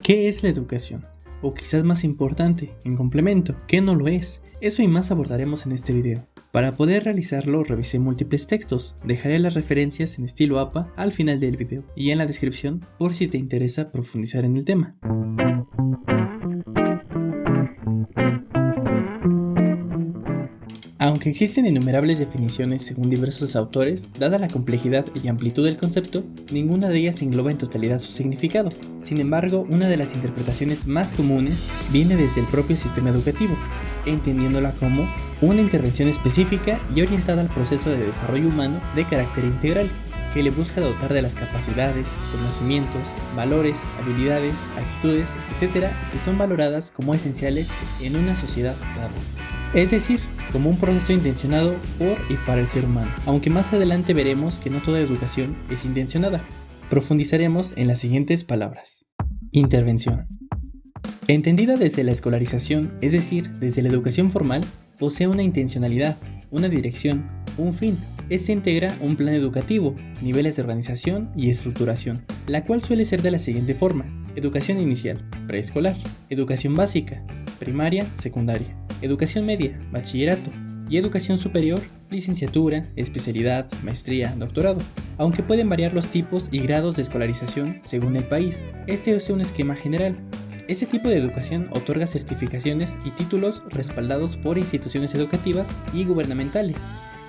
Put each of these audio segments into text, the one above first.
¿Qué es la educación? O quizás más importante, en complemento, ¿qué no lo es? Eso y más abordaremos en este video. Para poder realizarlo revisé múltiples textos, dejaré las referencias en estilo APA al final del video y en la descripción por si te interesa profundizar en el tema. Aunque existen innumerables definiciones según diversos autores, dada la complejidad y amplitud del concepto, ninguna de ellas engloba en totalidad su significado. Sin embargo, una de las interpretaciones más comunes viene desde el propio sistema educativo, entendiéndola como una intervención específica y orientada al proceso de desarrollo humano de carácter integral, que le busca dotar de las capacidades, conocimientos, valores, habilidades, actitudes, etc., que son valoradas como esenciales en una sociedad dada. Es decir, como un proceso intencionado por y para el ser humano, aunque más adelante veremos que no toda educación es intencionada. Profundizaremos en las siguientes palabras. Intervención. Entendida desde la escolarización, es decir, desde la educación formal, posee una intencionalidad, una dirección, un fin. Este integra un plan educativo, niveles de organización y estructuración, la cual suele ser de la siguiente forma: educación inicial, preescolar, educación básica, primaria, secundaria, educación media, bachillerato, y educación superior, licenciatura, especialidad, maestría, doctorado, aunque pueden variar los tipos y grados de escolarización según el país. Este es un esquema general. Este tipo de educación otorga certificaciones y títulos respaldados por instituciones educativas y gubernamentales.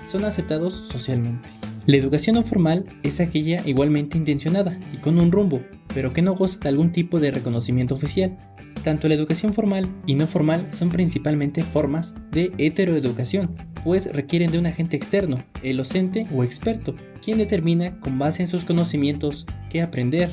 Son aceptados socialmente. La educación no formal es aquella igualmente intencionada y con un rumbo, pero que no goza de algún tipo de reconocimiento oficial. Tanto la educación formal y no formal son principalmente formas de heteroeducación, pues requieren de un agente externo, el docente o experto, quien determina con base en sus conocimientos qué aprender,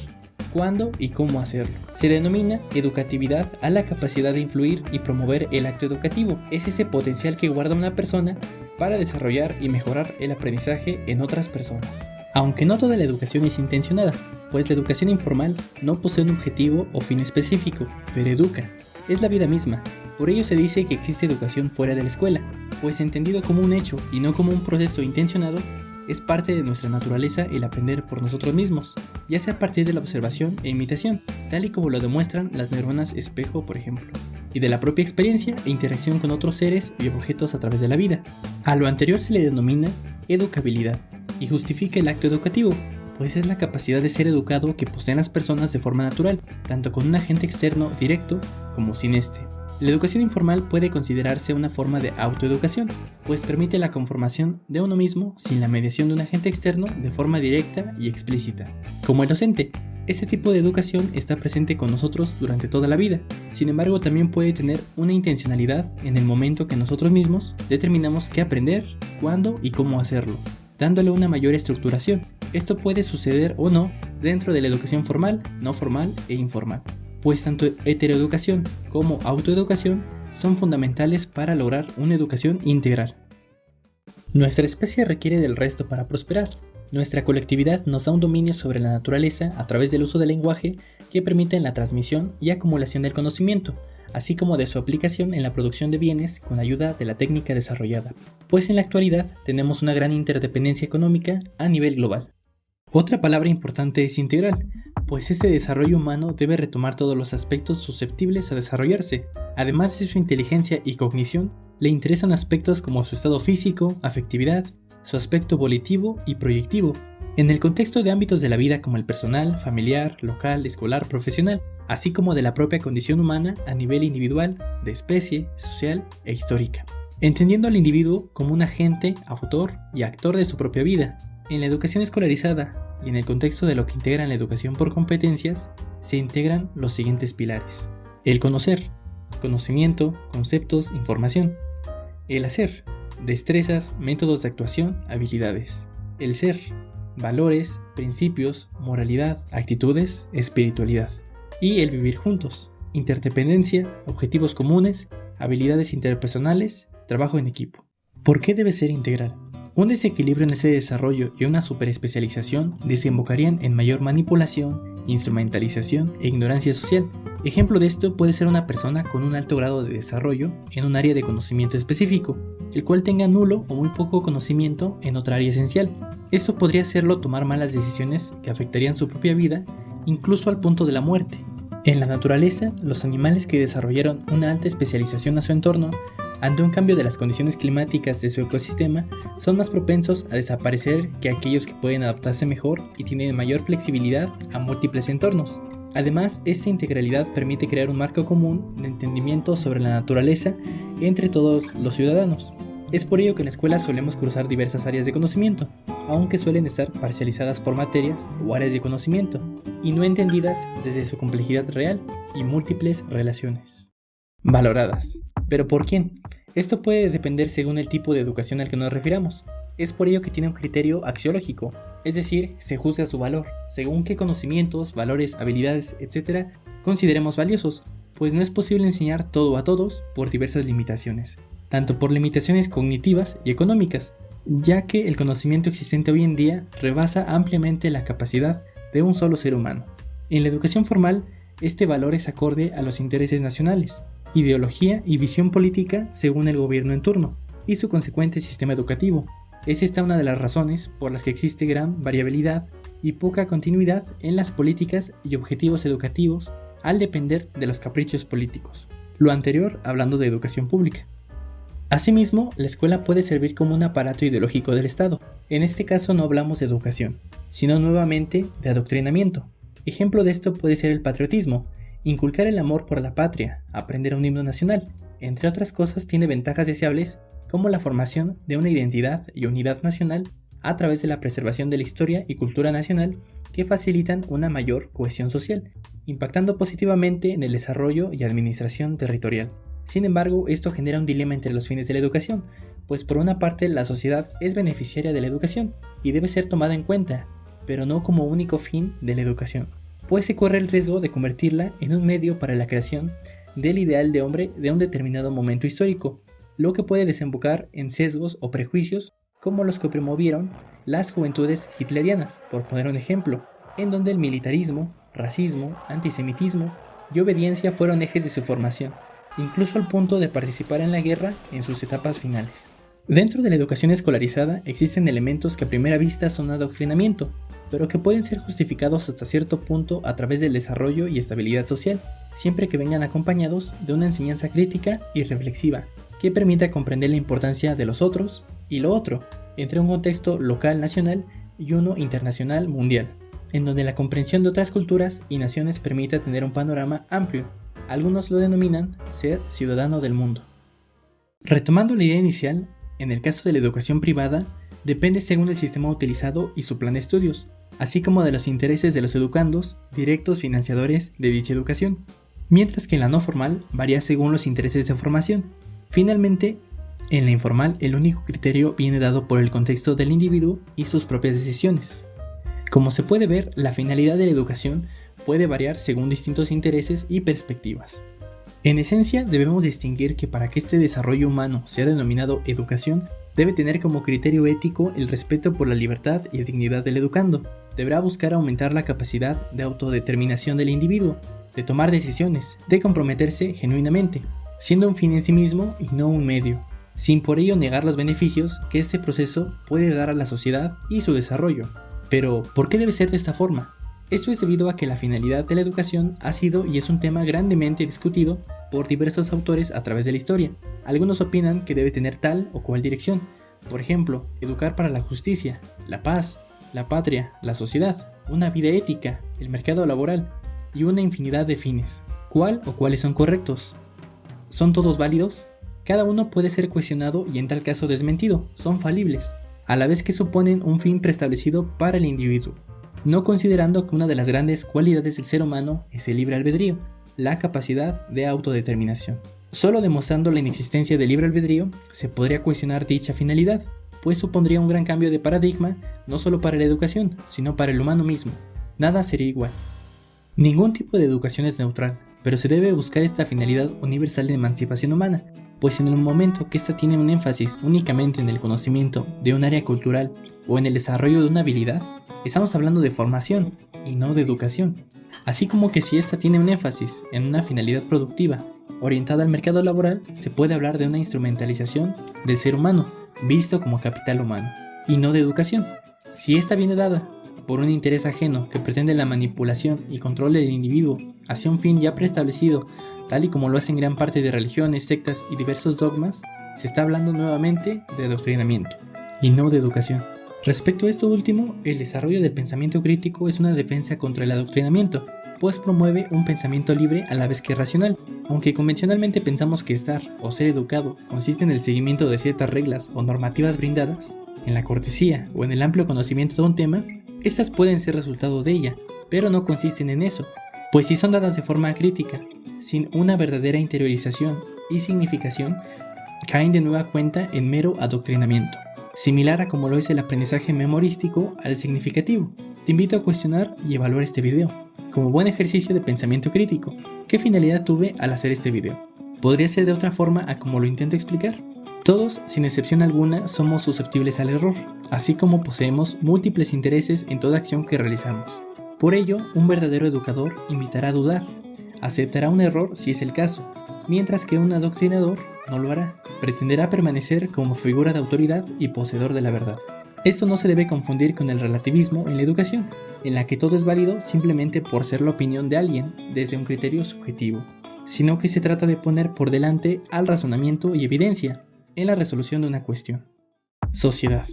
cuándo y cómo hacerlo. Se denomina educatividad a la capacidad de influir y promover el acto educativo. Es ese potencial que guarda una persona para desarrollar y mejorar el aprendizaje en otras personas. Aunque no toda la educación es intencionada, pues la educación informal no posee un objetivo o fin específico, pero educa. Es la vida misma. Por ello se dice que existe educación fuera de la escuela, pues entendido como un hecho y no como un proceso intencionado, es parte de nuestra naturaleza el aprender por nosotros mismos, ya sea a partir de la observación e imitación, tal y como lo demuestran las neuronas espejo, por ejemplo, y de la propia experiencia e interacción con otros seres y objetos a través de la vida. A lo anterior se le denomina educabilidad, y justifica el acto educativo, pues es la capacidad de ser educado que poseen las personas de forma natural, tanto con un agente externo directo como sin este. La educación informal puede considerarse una forma de autoeducación, pues permite la conformación de uno mismo sin la mediación de un agente externo de forma directa y explícita. Como el docente, este tipo de educación está presente con nosotros durante toda la vida, sin embargo también puede tener una intencionalidad en el momento que nosotros mismos determinamos qué aprender, cuándo y cómo hacerlo, dándole una mayor estructuración. Esto puede suceder o no dentro de la educación formal, no formal e informal, pues tanto heteroeducación como autoeducación son fundamentales para lograr una educación integral. Nuestra especie requiere del resto para prosperar. Nuestra colectividad nos da un dominio sobre la naturaleza a través del uso del lenguaje que permite la transmisión y acumulación del conocimiento, así como de su aplicación en la producción de bienes con ayuda de la técnica desarrollada, pues en la actualidad tenemos una gran interdependencia económica a nivel global. Otra palabra importante es integral, pues este desarrollo humano debe retomar todos los aspectos susceptibles a desarrollarse. Además de su inteligencia y cognición, le interesan aspectos como su estado físico, afectividad, su aspecto volitivo y proyectivo, en el contexto de ámbitos de la vida como el personal, familiar, local, escolar, profesional, así como de la propia condición humana a nivel individual, de especie, social e histórica, entendiendo al individuo como un agente, autor y actor de su propia vida. En la educación escolarizada y en el contexto de lo que integran la educación por competencias, se integran los siguientes pilares: el conocer, conocimiento, conceptos, información; el hacer, destrezas, métodos de actuación, habilidades; el ser, valores, principios, moralidad, actitudes, espiritualidad; y el vivir juntos, interdependencia, objetivos comunes, habilidades interpersonales, trabajo en equipo. ¿Por qué debe ser integral? Un desequilibrio en ese desarrollo y una superespecialización desembocarían en mayor manipulación, instrumentalización e ignorancia social. Ejemplo de esto puede ser una persona con un alto grado de desarrollo en un área de conocimiento específico, el cual tenga nulo o muy poco conocimiento en otra área esencial. Esto podría hacerlo tomar malas decisiones que afectarían su propia vida, incluso al punto de la muerte. En la naturaleza, los animales que desarrollaron una alta especialización a su entorno, ante un cambio de las condiciones climáticas de su ecosistema, son más propensos a desaparecer que aquellos que pueden adaptarse mejor y tienen mayor flexibilidad a múltiples entornos. Además, esta integralidad permite crear un marco común de entendimiento sobre la naturaleza entre todos los ciudadanos. Es por ello que en la escuela solemos cruzar diversas áreas de conocimiento, aunque suelen estar parcializadas por materias o áreas de conocimiento, y no entendidas desde su complejidad real y múltiples relaciones. Valoradas. ¿Pero por quién? Esto puede depender según el tipo de educación al que nos refiramos. Es por ello que tiene un criterio axiológico, es decir, se juzga su valor, según qué conocimientos, valores, habilidades, etc. consideremos valiosos, pues no es posible enseñar todo a todos por diversas limitaciones, tanto por limitaciones cognitivas y económicas, ya que el conocimiento existente hoy en día rebasa ampliamente la capacidad de un solo ser humano. En la educación formal, este valor es acorde a los intereses nacionales, ideología y visión política según el gobierno en turno, y su consecuente sistema educativo. Es esta una de las razones por las que existe gran variabilidad y poca continuidad en las políticas y objetivos educativos al depender de los caprichos políticos. Lo anterior hablando de educación pública. Asimismo, la escuela puede servir como un aparato ideológico del Estado. En este caso no hablamos de educación, sino nuevamente de adoctrinamiento. Ejemplo de esto puede ser el patriotismo, inculcar el amor por la patria, aprender un himno nacional. Entre otras cosas, tiene ventajas deseables como la formación de una identidad y unidad nacional a través de la preservación de la historia y cultura nacional que facilitan una mayor cohesión social, impactando positivamente en el desarrollo y administración territorial. Sin embargo, esto genera un dilema entre los fines de la educación, pues por una parte la sociedad es beneficiaria de la educación y debe ser tomada en cuenta, pero no como único fin de la educación, pues se corre el riesgo de convertirla en un medio para la creación del ideal de hombre de un determinado momento histórico, lo que puede desembocar en sesgos o prejuicios como los que promovieron las juventudes hitlerianas, por poner un ejemplo, en donde el militarismo, racismo, antisemitismo y obediencia fueron ejes de su formación, incluso al punto de participar en la guerra en sus etapas finales. Dentro de la educación escolarizada existen elementos que a primera vista son adoctrinamiento, pero que pueden ser justificados hasta cierto punto a través del desarrollo y estabilidad social, siempre que vengan acompañados de una enseñanza crítica y reflexiva, que permita comprender la importancia de los otros y lo otro, entre un contexto local nacional y uno internacional mundial, en donde la comprensión de otras culturas y naciones permita tener un panorama amplio. Algunos lo denominan ser ciudadano del mundo. Retomando la idea inicial, en el caso de la educación privada, depende según el sistema utilizado y su plan de estudios, así como de los intereses de los educandos, directos financiadores de dicha educación, mientras que en la no formal varía según los intereses de formación. Finalmente, en la informal el único criterio viene dado por el contexto del individuo y sus propias decisiones. Como se puede ver, la finalidad de la educación puede variar según distintos intereses y perspectivas. En esencia, debemos distinguir que para que este desarrollo humano sea denominado educación, debe tener como criterio ético el respeto por la libertad y dignidad del educando. Deberá buscar aumentar la capacidad de autodeterminación del individuo, de tomar decisiones, de comprometerse genuinamente, siendo un fin en sí mismo y no un medio, sin por ello negar los beneficios que este proceso puede dar a la sociedad y su desarrollo. Pero, ¿por qué debe ser de esta forma? Esto es debido a que la finalidad de la educación ha sido y es un tema grandemente discutido por diversos autores a través de la historia. Algunos opinan que debe tener tal o cual dirección, por ejemplo, educar para la justicia, la paz, la patria, la sociedad, una vida ética, el mercado laboral y una infinidad de fines. ¿Cuál o cuáles son correctos? ¿Son todos válidos? Cada uno puede ser cuestionado y en tal caso desmentido, son falibles, a la vez que suponen un fin preestablecido para el individuo, no considerando que una de las grandes cualidades del ser humano es el libre albedrío, la capacidad de autodeterminación. Solo demostrando la inexistencia del libre albedrío se podría cuestionar dicha finalidad, pues supondría un gran cambio de paradigma no solo para la educación, sino para el humano mismo. Nada sería igual. Ningún tipo de educación es neutral, pero se debe buscar esta finalidad universal de emancipación humana, pues en el momento que ésta tiene un énfasis únicamente en el conocimiento de un área cultural o en el desarrollo de una habilidad, estamos hablando de formación y no de educación. Así como que si ésta tiene un énfasis en una finalidad productiva orientada al mercado laboral, se puede hablar de una instrumentalización del ser humano, visto como capital humano, y no de educación. Si ésta viene dada por un interés ajeno que pretende la manipulación y control del individuo hacia un fin ya preestablecido, tal y como lo hacen gran parte de religiones, sectas y diversos dogmas, se está hablando nuevamente de adoctrinamiento, y no de educación. Respecto a esto último, el desarrollo del pensamiento crítico es una defensa contra el adoctrinamiento, pues promueve un pensamiento libre a la vez que racional. Aunque convencionalmente pensamos que estar o ser educado consiste en el seguimiento de ciertas reglas o normativas brindadas, en la cortesía o en el amplio conocimiento de un tema, estas pueden ser resultado de ella, pero no consisten en eso, pues si son dadas de forma crítica, sin una verdadera interiorización y significación, caen de nueva cuenta en mero adoctrinamiento, similar a como lo es el aprendizaje memorístico al significativo. Te invito a cuestionar y evaluar este video, como buen ejercicio de pensamiento crítico. ¿Qué finalidad tuve al hacer este video? ¿Podría ser de otra forma a como lo intento explicar? Todos, sin excepción alguna, somos susceptibles al error, así como poseemos múltiples intereses en toda acción que realizamos. Por ello, un verdadero educador invitará a dudar, aceptará un error si es el caso, mientras que un adoctrinador no lo hará, pretenderá permanecer como figura de autoridad y poseedor de la verdad. Esto no se debe confundir con el relativismo en la educación, en la que todo es válido simplemente por ser la opinión de alguien desde un criterio subjetivo, sino que se trata de poner por delante al razonamiento y evidencia en la resolución de una cuestión. Sociedad.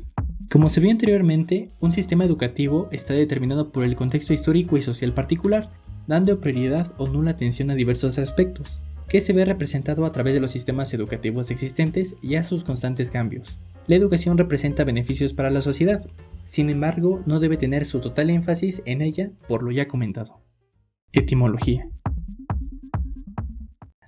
Como se vio anteriormente, un sistema educativo está determinado por el contexto histórico y social particular, dando prioridad o nula atención a diversos aspectos, que se ve representado a través de los sistemas educativos existentes y a sus constantes cambios. La educación representa beneficios para la sociedad, sin embargo, no debe tener su total énfasis en ella por lo ya comentado. Etimología.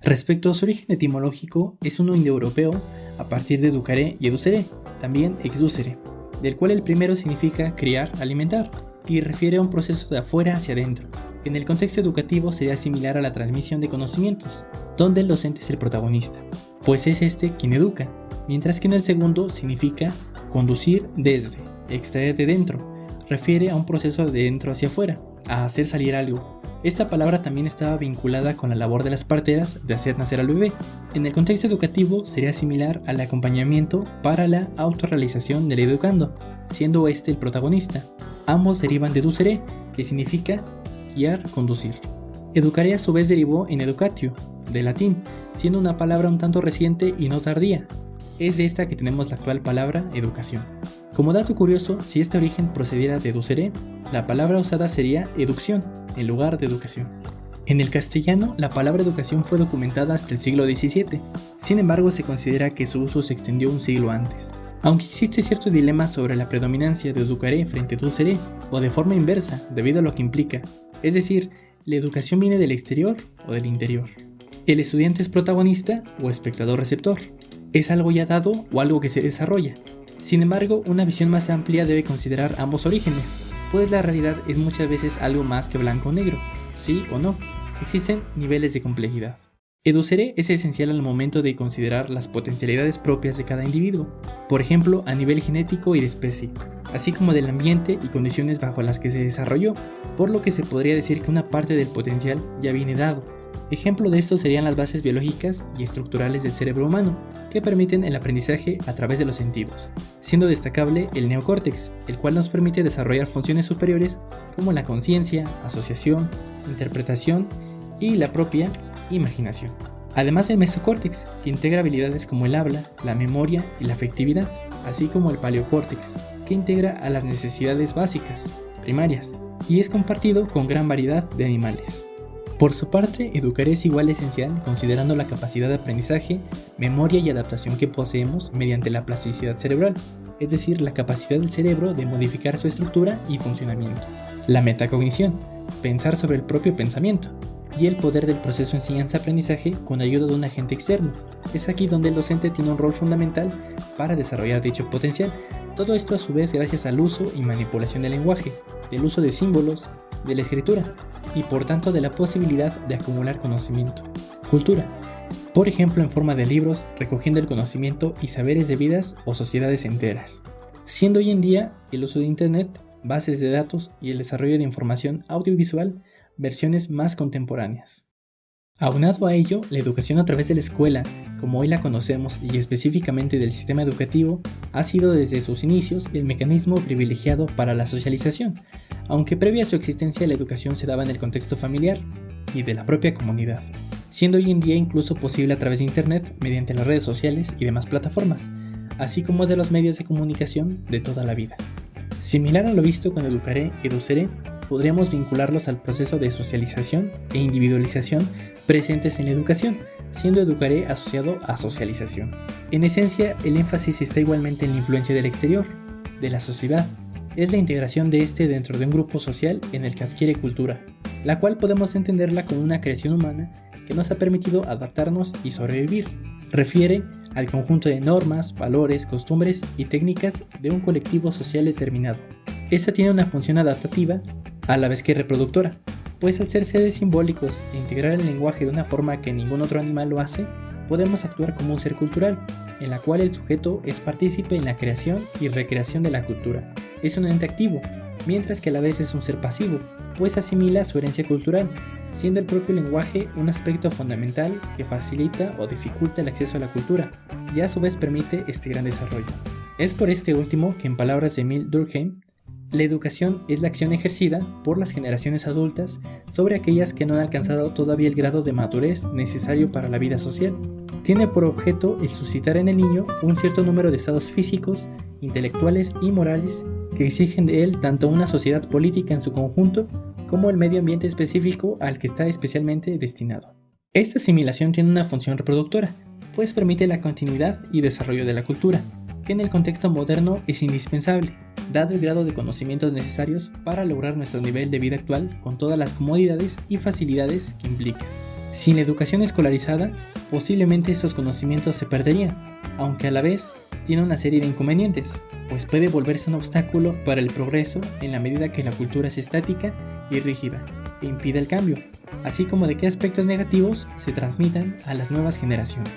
Respecto a su origen etimológico, es uno indoeuropeo a partir de educare y educere, también exducere, del cual el primero significa criar, alimentar, y refiere a un proceso de afuera hacia adentro. En el contexto educativo sería similar a la transmisión de conocimientos, donde el docente es el protagonista, pues es este quien educa, mientras que en el segundo significa conducir desde, extraer de dentro, refiere a un proceso de dentro hacia afuera, a hacer salir algo. Esta palabra también estaba vinculada con la labor de las parteras de hacer nacer al bebé. En el contexto educativo sería similar al acompañamiento para la autorrealización del educando, siendo este el protagonista. Ambos derivan de ducere, que significa guiar, conducir. Educare a su vez derivó en educatio, de latín, siendo una palabra un tanto reciente y no tardía. Es de esta que tenemos la actual palabra educación. Como dato curioso, si este origen procediera de ducere, la palabra usada sería educción, en lugar de educación. En el castellano, la palabra educación fue documentada hasta el siglo XVII, sin embargo se considera que su uso se extendió un siglo antes. Aunque existe cierto dilema sobre la predominancia de educare frente a ducere, o de forma inversa, debido a lo que implica, es decir, ¿la educación viene del exterior o del interior? ¿El estudiante es protagonista o espectador receptor? ¿Es algo ya dado o algo que se desarrolla? Sin embargo, una visión más amplia debe considerar ambos orígenes, pues la realidad es muchas veces algo más que blanco o negro, sí o no. Existen niveles de complejidad. Educere es esencial al momento de considerar las potencialidades propias de cada individuo, por ejemplo a nivel genético y de especie, así como del ambiente y condiciones bajo las que se desarrolló, por lo que se podría decir que una parte del potencial ya viene dado. Ejemplo de esto serían las bases biológicas y estructurales del cerebro humano, que permiten el aprendizaje a través de los sentidos, siendo destacable el neocórtex, el cual nos permite desarrollar funciones superiores como la conciencia, asociación, interpretación y la propia imaginación. Además del mesocórtex, que integra habilidades como el habla, la memoria y la afectividad, así como el paleocórtex, que integra a las necesidades básicas, primarias, y es compartido con gran variedad de animales. Por su parte, educar es igual de esencial considerando la capacidad de aprendizaje, memoria y adaptación que poseemos mediante la plasticidad cerebral, es decir, la capacidad del cerebro de modificar su estructura y funcionamiento. La metacognición, pensar sobre el propio pensamiento, y el poder del proceso enseñanza-aprendizaje con ayuda de un agente externo. Es aquí donde el docente tiene un rol fundamental para desarrollar dicho potencial. Todo esto a su vez gracias al uso y manipulación del lenguaje, del uso de símbolos, de la escritura, y por tanto de la posibilidad de acumular conocimiento, cultura, por ejemplo en forma de libros, recogiendo el conocimiento y saberes de vidas o sociedades enteras, siendo hoy en día el uso de internet, bases de datos y el desarrollo de información audiovisual versiones más contemporáneas. Aunado a ello, la educación a través de la escuela, como hoy la conocemos y específicamente del sistema educativo, ha sido desde sus inicios el mecanismo privilegiado para la socialización, aunque previa a su existencia la educación se daba en el contexto familiar, y de la propia comunidad, siendo hoy en día incluso posible a través de Internet mediante las redes sociales y demás plataformas, así como de los medios de comunicación de toda la vida. Similar a lo visto con Educaré y Eduseré, podríamos vincularlos al proceso de socialización e individualización presentes en la educación, siendo Educaré asociado a socialización. En esencia, el énfasis está igualmente en la influencia del exterior, de la sociedad. Es la integración de este dentro de un grupo social en el que adquiere cultura, la cual podemos entenderla como una creación humana que nos ha permitido adaptarnos y sobrevivir. Refiere al conjunto de normas, valores, costumbres y técnicas de un colectivo social determinado. Esta tiene una función adaptativa a la vez que reproductora, pues al ser seres simbólicos e integrar el lenguaje de una forma que ningún otro animal lo hace, podemos actuar como un ser cultural, en la cual el sujeto es partícipe en la creación y recreación de la cultura. Es un ente activo, mientras que a la vez es un ser pasivo, pues asimila su herencia cultural, siendo el propio lenguaje un aspecto fundamental que facilita o dificulta el acceso a la cultura, y a su vez permite este gran desarrollo. Es por este último que, en palabras de Emile Durkheim, la educación es la acción ejercida por las generaciones adultas sobre aquellas que no han alcanzado todavía el grado de madurez necesario para la vida social. Tiene por objeto el suscitar en el niño un cierto número de estados físicos, intelectuales y morales que exigen de él tanto una sociedad política en su conjunto como el medio ambiente específico al que está especialmente destinado. Esta asimilación tiene una función reproductora, pues permite la continuidad y desarrollo de la cultura, que en el contexto moderno es indispensable, dado el grado de conocimientos necesarios para lograr nuestro nivel de vida actual con todas las comodidades y facilidades que implica. Sin la educación escolarizada, posiblemente esos conocimientos se perderían, aunque a la vez tiene una serie de inconvenientes, pues puede volverse un obstáculo para el progreso en la medida que la cultura es estática y rígida e impide el cambio, así como de qué aspectos negativos se transmitan a las nuevas generaciones.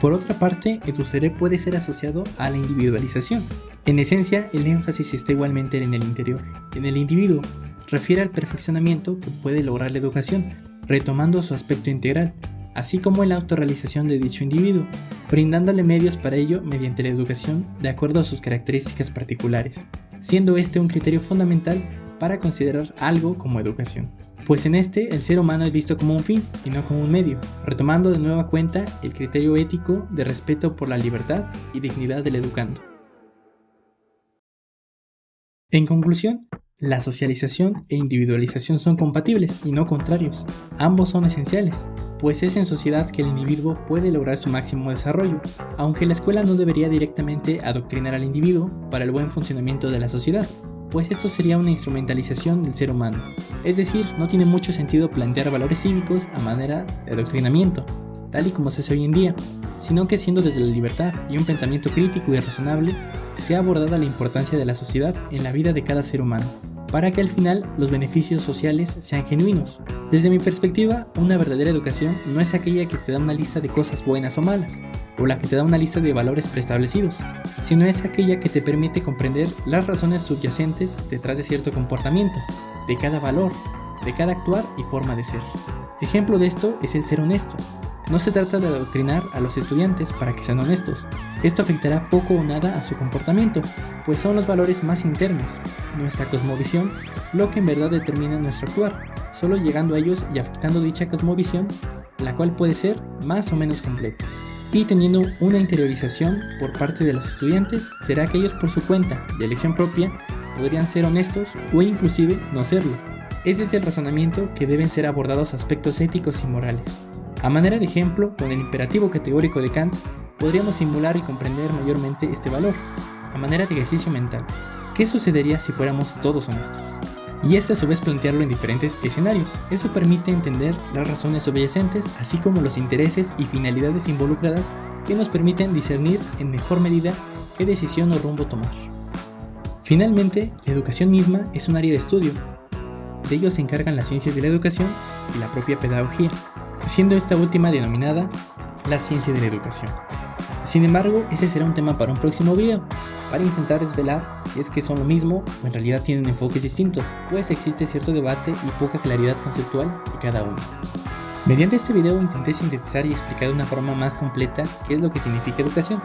Por otra parte, Eduseré puede ser asociado a la individualización. En esencia, el énfasis está igualmente en el interior, en el individuo. Refiere al perfeccionamiento que puede lograr la educación, retomando su aspecto integral, así como en la autorrealización de dicho individuo, brindándole medios para ello mediante la educación de acuerdo a sus características particulares, siendo este un criterio fundamental para considerar algo como educación. Pues en este el ser humano es visto como un fin y no como un medio, retomando de nueva cuenta el criterio ético de respeto por la libertad y dignidad del educando. En conclusión, la socialización e individualización son compatibles y no contrarios. Ambos son esenciales, pues es en sociedad que el individuo puede lograr su máximo desarrollo, aunque la escuela no debería directamente adoctrinar al individuo para el buen funcionamiento de la sociedad, pues esto sería una instrumentalización del ser humano. Es decir, no tiene mucho sentido plantear valores cívicos a manera de adoctrinamiento, tal y como se hace hoy en día, sino que siendo desde la libertad y un pensamiento crítico y razonable, sea abordada la importancia de la sociedad en la vida de cada ser humano, para que al final los beneficios sociales sean genuinos. Desde mi perspectiva, una verdadera educación no es aquella que te da una lista de cosas buenas o malas, o la que te da una lista de valores preestablecidos, sino es aquella que te permite comprender las razones subyacentes detrás de cierto comportamiento, de cada valor, de cada actuar y forma de ser. Ejemplo de esto es el ser honesto. No se trata de adoctrinar a los estudiantes para que sean honestos. Esto afectará poco o nada a su comportamiento, pues son los valores más internos, nuestra cosmovisión, lo que en verdad determina nuestro actuar, solo llegando a ellos y afectando dicha cosmovisión, la cual puede ser más o menos completa. Y teniendo una interiorización por parte de los estudiantes, será que ellos por su cuenta, de elección propia, podrían ser honestos o inclusive no serlo. Ese es el razonamiento que deben ser abordados aspectos éticos y morales. A manera de ejemplo, con el imperativo categórico de Kant, podríamos simular y comprender mayormente este valor, a manera de ejercicio mental. ¿Qué sucedería si fuéramos todos honestos? Y a su vez plantearlo en diferentes escenarios. Eso permite entender las razones subyacentes, así como los intereses y finalidades involucradas que nos permiten discernir en mejor medida qué decisión o rumbo tomar. Finalmente, la educación misma es un área de estudio. De ello se encargan las ciencias de la educación y la propia pedagogía, siendo esta última denominada la ciencia de la educación. Sin embargo, ese será un tema para un próximo video, para intentar desvelar si es que son lo mismo o en realidad tienen enfoques distintos, pues existe cierto debate y poca claridad conceptual de cada uno. Mediante este video intenté sintetizar y explicar de una forma más completa qué es lo que significa educación,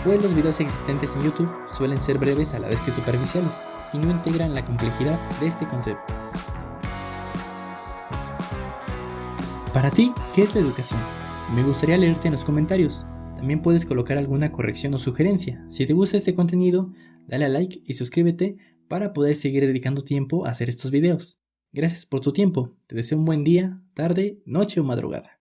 pues los videos existentes en YouTube suelen ser breves a la vez que superficiales y no integran la complejidad de este concepto. Para ti, ¿qué es la educación? Me gustaría leerte en los comentarios. También puedes colocar alguna corrección o sugerencia. Si te gusta este contenido, dale a like y suscríbete para poder seguir dedicando tiempo a hacer estos videos. Gracias por tu tiempo. Te deseo un buen día, tarde, noche o madrugada.